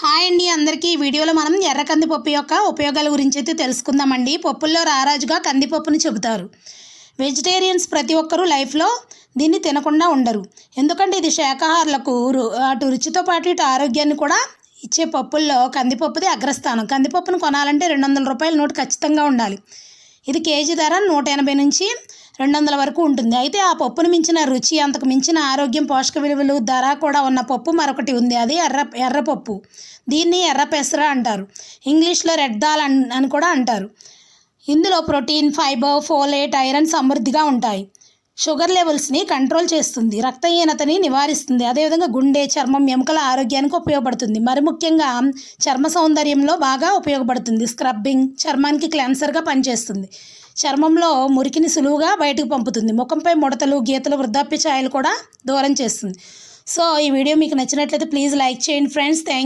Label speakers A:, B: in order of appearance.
A: Hi అండి అందరికీ ఈ వీడియోలో మనం ఎర్ర కందిపప్పు యొక్క ఉపయోగాల గురించి అయితే తెలుసుకుందామండి. పప్పుల్లో రారాజుగా కందిపప్పుని చెబుతారు. వెజిటేరియన్స్ ప్రతి ఒక్కరూ లైఫ్లో దీన్ని తినకుండా ఉండరు. ఎందుకంటే ఇది శాకాహారులకు అటు రుచితో పాటు ఇటు ఆరోగ్యాన్ని కూడా ఇచ్చే పప్పుల్లో కందిపప్పుది అగ్రస్థానం. కందిపప్పును కొనాలంటే 200 రూపాయల నోటు ఖచ్చితంగా ఉండాలి. ఇది కేజీ ధర 180 నుంచి 200 వరకు ఉంటుంది. అయితే ఆ పప్పును మించిన రుచి, అంతకు మించిన ఆరోగ్యం, పోషక విలువలు, ధర కూడా ఉన్న పప్పు మరొకటి ఉంది. అది ఎర్రపప్పు. దీన్ని ఎర్ర పెసర అంటారు. ఇంగ్లీష్లో రెడ్ దాల్ అని కూడా అంటారు. ఇందులో ప్రోటీన్, ఫైబర్, ఫోలేట్, ఐరన్ సమృద్ధిగా ఉంటాయి. షుగర్ లెవెల్స్ని కంట్రోల్ చేస్తుంది, రక్తహీనతని నివారిస్తుంది. అదేవిధంగా గుండె, చర్మం, ఎముకల ఆరోగ్యానికి ఉపయోగపడుతుంది. మరి ముఖ్యంగా చర్మ సౌందర్యంలో బాగా ఉపయోగపడుతుంది. స్క్రబ్బింగ్, చర్మానికి క్లెన్సర్గా పనిచేస్తుంది. చర్మంలో మురికిని సులువుగా బయటకు పంపుతుంది. ముఖంపై ముడతలు, గీతలు, వృద్ధాప్య ఛాయలు కూడా దూరం చేస్తుంది. సో ఈ వీడియో మీకు నచ్చినట్లయితే ప్లీజ్ లైక్ చేయండి ఫ్రెండ్స్. థ్యాంక్